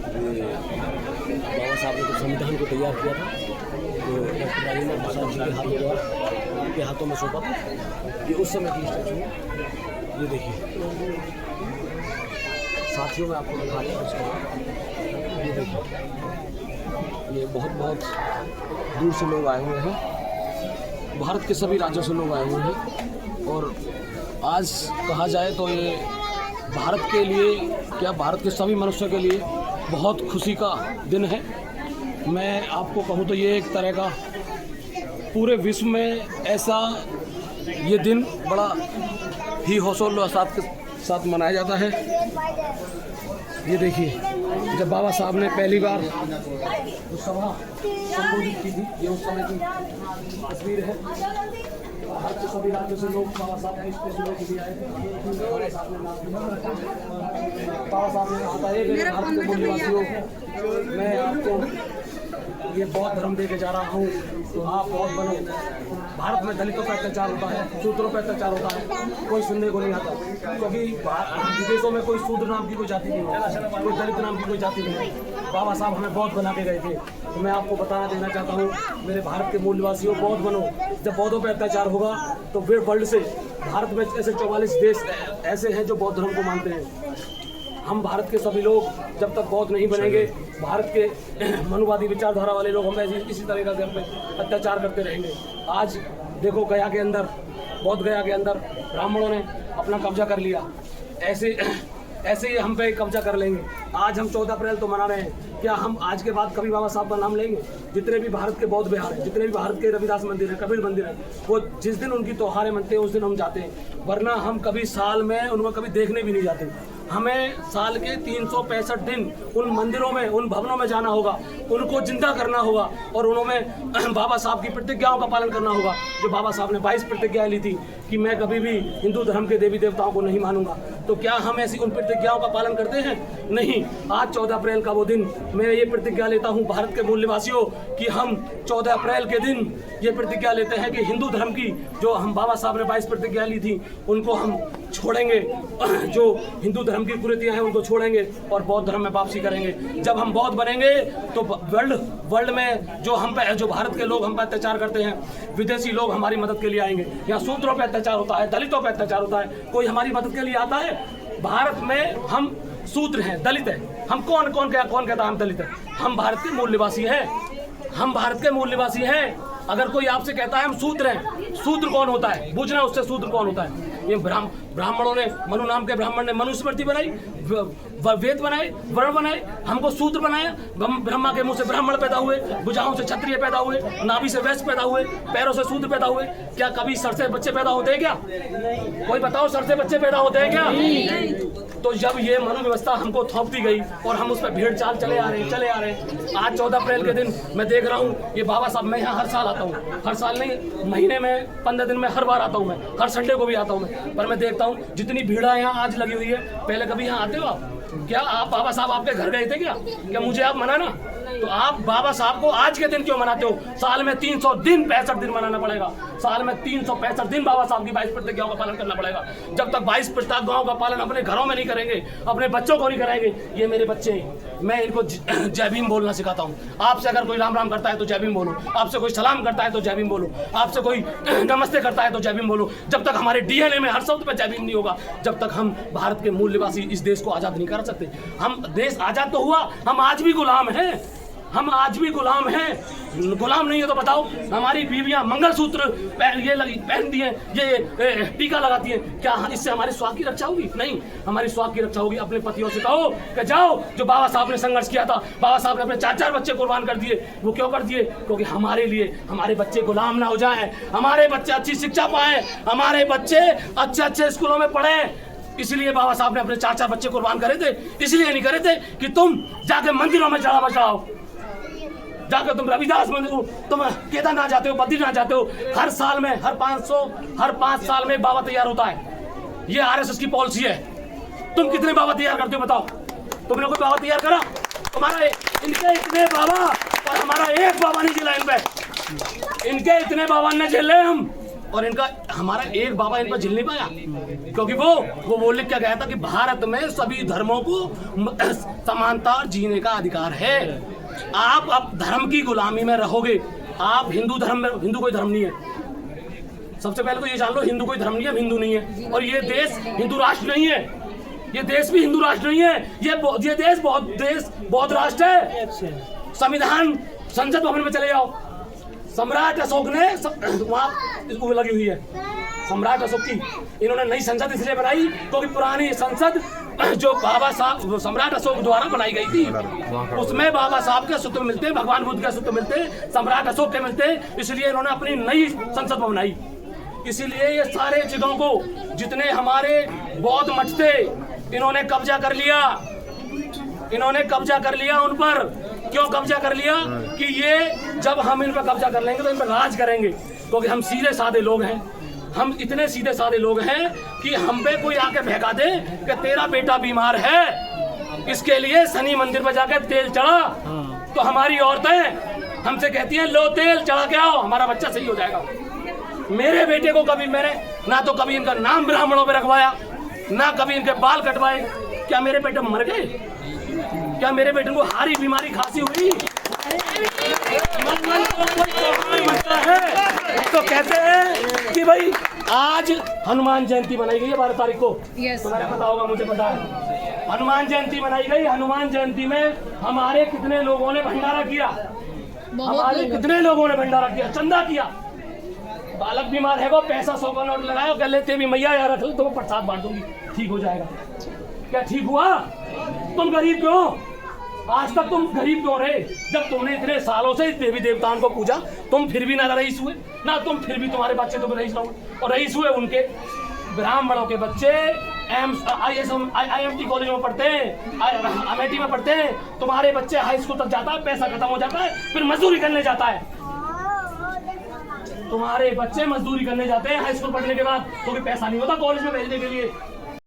बाबा साहब ने जब संविधान को तैयार किया था तो डॉक्टर राजेंद्र प्रसाद जी के हाथों द्वारा उनके हाथों में सौंपा था। ये उस समय की स्टैचू है। ये देखिए साथियों में आपको दिखा दिया उसका। ये देखिए ये बहुत दूर से लोग आए हुए हैं, भारत के सभी राज्यों से लोग आए हुए हैं। और आज कहा जाए तो ये भारत के लिए क्या भारत के सभी मनुष्यों के लिए बहुत खुशी का दिन है। मैं आपको कहूँ तो ये एक तरह का पूरे विश्व में ऐसा ये दिन बड़ा ही हौसलोल्लास के साथ मनाया जाता है। ये देखिए जब बाबा साहब ने पहली बार उस सभा संबोधित की थी, ये उस समय की तस्वीर है। भारत के सभी राज्यों से लोग बाबा साहब के स्टेचू के लिए आए थे। बाबा साहब ने कहा है भारत के निवासियों मैं आपको ये बौद्ध धर्म दे के जा रहा हूँ, तो आप बौद्ध बनो। भारत में दलितों पर अत्याचार होता है, शूद्रों पर अत्याचार होता है, कोई सुनने को नहीं आता, क्योंकि विदेशों में कोई शूद्र नाम की कोई जाति नहीं है, कोई दलित नाम की कोई जाति नहीं है। बाबा साहब हमें बौद्ध बना के गए थे। तो मैं आपको बताना देना चाहता हूँ मेरे भारत के मूल निवासियों, बौद्ध बनो। जब बौद्धों पर अत्याचार होगा तो फिर वर्ल्ड से भारत में ऐसे 44 देश ऐसे हैं जो बौद्ध धर्म को मानते हैं। हम भारत के सभी लोग जब तक बौद्ध नहीं बनेंगे, भारत के मनुवादी विचारधारा वाले लोग हम इसी तरह का अत्याचार करते रहेंगे। आज देखो गया के अंदर, बौद्ध गया के अंदर ब्राह्मणों ने अपना कब्जा कर लिया। ऐसे ही हम पे कब्जा कर लेंगे। आज हम 14 अप्रैल तो मना रहे हैं, क्या हम आज के बाद कभी बाबा साहब का नाम लेंगे? जितने भी भारत के बौद्ध विहार हैं, जितने भी भारत के रविदास मंदिर हैं, कबीर मंदिर हैं, वो जिस दिन उनकी त्योहारें मनते हैं उस दिन हम जाते हैं, वरना हम कभी साल में उनको कभी देखने भी नहीं जाते। हमें साल के 365 दिन उन मंदिरों में, उन भवनों में जाना होगा, उनको जिंदा करना होगा और उन्होंने बाबा साहब की प्रतिज्ञाओं का पालन करना होगा। जो बाबा साहब ने 22 प्रतिज्ञाएं ली थी कि मैं कभी भी हिंदू धर्म के देवी देवताओं को नहीं मानूंगा, तो क्या हम ऐसी उन प्रतिज्ञाओं का पालन करते हैं? नहीं। आज 14 अप्रैल का वो दिन, मैं ये प्रतिज्ञा लेता हूँ भारत के मूल निवासियों कि हम 14 अप्रैल के दिन ये प्रतिज्ञा लेते हैं कि हिंदू धर्म की जो हम बाबा साहब ने 22 प्रतिज्ञा ली थी उनको हम छोड़ेंगे, जो हिंदू धर्म की कुरीतियां हैं उनको छोड़ेंगे और बौद्ध धर्म में वापसी करेंगे। जब हम बौद्ध बनेंगे तो वर्ल्ड में जो भारत के लोग हम पर अत्याचार करते हैं, विदेशी लोग हमारी मदद के लिए आएंगे। यहाँ शूद्रों पर अत्याचार होता है, दलितों पर अत्याचार होता है, कोई हमारी मदद के लिए आता है? भारत में हम शूद्र हैं, दलित हैं। हम कौन कहता है हम दलित हैं? हम भारत के मूल निवासी हैं, हम भारत के मूल निवासी हैं। अगर कोई आपसे कहता है हम शूद्र हैं, शूद्र कौन होता है? पूछना उससे शूद्र कौन होता है। ये ब्राह्मणों ने, मनु नाम के ब्राह्मण ने मनुस्मृति बनाई, वेद बनाए, वर्ण बनाए, हमको शूद्र बनाया। ब्रह्मा के मुंह से ब्राह्मण पैदा हुए, भुजाओं से क्षत्रिय पैदा हुए, नाभि से वैश्य पैदा हुए, पैरों से शूद्र पैदा हुए। क्या कभी सर से बच्चे पैदा होते हैं क्या? कोई बताओ, सर से बच्चे पैदा होते हैं क्या? तो जब ये मनु व्यवस्था हमको थोप दी गई और हम उस पर भेड़ चाल चले आ रहे हैं। आज 14 अप्रैल के दिन मैं देख रहा हूँ ये बाबा साहब, मैं यहाँ हर साल आता हूँ, हर साल नहीं, महीने में 15 दिन में हर बार आता हूँ, मैं हर संडे को भी आता हूँ मैं, पर मैं देखता हूँ जितनी भीड़ यहाँ आज लगी हुई है। पहले कभी यहाँ आते हो आप? क्या आप बाबा साहब आपके घर गए थे क्या मुझे आप मनाना? तो आप बाबा साहब को आज के दिन क्यों मनाते हो? साल में 65 दिन मनाना पड़ेगा। साल में 365 दिन बाबा साहब की 22 प्रतिज्ञाओं का पालन करना पड़ेगा। जब तक 22 प्रतिज्ञाओं का पालन अपने घरों में नहीं करेंगे, अपने बच्चों को नहीं कराएंगे, ये मेरे बच्चे हैं, मैं इनको जय भीम बोलना सिखाता हूँ। आपसे अगर कोई राम राम करता है तो जय भीम बोलो, आपसे कोई सलाम करता है तो जय भीम बोलो, आपसे कोई नमस्ते करता है तो जय भीम बोलो। जब तक हमारे डीएनए में हर शब्द पे जय भीम नहीं होगा, जब तक हम भारत के मूल निवासी इस देश को आजाद नहीं कर सकते। हम देश आजाद तो हुआ, हम आज भी गुलाम हैं, हम आज भी गुलाम हैं। गुलाम नहीं है तो बताओ, हमारी बीवियां मंगलसूत्र पहनती हैं, ये टीका लगाती हैं, क्या इससे हमारे स्वास्थ्य की रक्षा होगी? नहीं, हमारी स्वास्थ्य की रक्षा होगी। अपने पतियों से कहो कि जाओ, जो बाबा साहब ने संघर्ष किया था, बाबा साहब ने अपने 4 बच्चे कुर्बान कर दिए। वो क्यों कर दिए? क्योंकि हमारे लिए हमारे बच्चे गुलाम ना हो जाएं, हमारे बच्चे अच्छी शिक्षा पाएं, हमारे बच्चे अच्छे स्कूलों में पढ़ें। इसलिए बाबा साहब ने अपने 4 बच्चे कुर्बान करे थे। इसलिए नहीं करे थे कि तुम जाके मंदिरों में चढ़ावा चढ़ाओ, जाकर तुम रविदास मंदिर, तुम केदारनाथ जाते हो, बद्रीनाथ जाते हो। हर साल में, हर 5 साल में बाबा तैयार होता है। ये आरएसएस की पॉलिसी है। तुम कितने बाबा तैयार करते हो बताओ? तुमने कोई बाबा तैयार करा? तुम्हारे इनके इतने बाबा और हमारा एक बाबा नहीं जिला इन पे। इनके इतने बाबा ने झेले हम, और इनका हमारा एक बाबा इन पर झिल नहीं पाया, क्योंकि वो बोल क्या गया था कि भारत में सभी धर्मों को समानता और जीने का अधिकार है। आप अब धर्म की गुलामी में रहोगे। आप हिंदू धर्म में, हिंदू कोई धर्म नहीं है, सबसे पहले तो ये जान लो, हिंदू कोई धर्म नहीं है, हिंदू नहीं है। और ये देश हिंदू राष्ट्र नहीं है, ये देश भी हिंदू राष्ट्र नहीं है, ये देश बौद्ध राष्ट्र है। संविधान संसद भवन में चले जाओ, सम्राट अशोक ने वहाँ लगी हुई है, सम्राट अशोक की। इन्होंने नई संसद इसलिए बनाई क्योंकि पुरानी संसद जो बाबा साहब सम्राट अशोक द्वारा बनाई गई थी, उसमें बाबा साहब के सूत्र मिलते, भगवान बुद्ध के सूत्र मिलते, सम्राट अशोक के मिलते, इसलिए इन्होंने अपनी नई संसद बनाई। इसीलिए ये सारे जगहों को जितने हमारे बौद्ध मठ थे इन्होंने कब्जा कर लिया, इन्होंने कब्जा कर लिया उन पर। क्यों कब्जा कर लिया? कि ये जब हम इन पर कब्जा कर लेंगे तो इन पर राज करेंगे, क्योंकि हम सीधे साधे लोग हैं। हम इतने सीधे साधे लोग हैं कि हम पे कोई आके बहका दे कि तेरा बेटा बीमार है, इसके लिए शनि मंदिर पर जाकर तेल चढ़ा, तो हमारी औरतें हमसे कहती हैं लो तेल चढ़ा के आओ, हमारा बच्चा सही हो जाएगा। मेरे बेटे को कभी मैंने ना तो कभी इनका नाम ब्राह्मणों पे रखवाया, ना कभी इनके बाल कटवाए। क्या मेरे बेटे मर गए? क्या मेरे बेटे को हारी बीमारी खांसी हुई? तो कहते हैं कि भाई आज हनुमान जयंती मनाई गई है 12 तारीख को। तुम्हारा पता होगा, मुझे पता है। हनुमान जयंती मनाई गई। हनुमान जयंती में हमारे कितने लोगों ने भंडारा किया, हमारे कितने लोगों ने भंडारा किया, चंदा किया। बालक बीमार है वो पैसा 100 का नोट लगाया, कह लेते भी मैया यार रख लो, तो मैं प्रसाद बांट दूंगी, ठीक हो जाएगा। क्या ठीक हुआ? तुम गरीब क्यों? आज तक तुम गरीब क्यों रहे? जब तुमने इतने सालों से देवी देवताओं को पूजा, तुम फिर भी ना रईस हुए, ना तुम फिर भी तुम्हारे बच्चे तुम रईस रहो। और रईस हुए उनके ब्राह्मणों के बच्चे IMT कॉलेज में पढ़ते हैं, अमेठी में पढ़ते हैं। तुम्हारे बच्चे हाई स्कूल तक जाता है, पैसा खत्म हो जाता है, फिर मजदूरी करने जाता है। तुम्हारे बच्चे मजदूरी करने जाते हैं हाई स्कूल पढ़ने के बाद, क्योंकि पैसा नहीं होता कॉलेज में भेजने के लिए।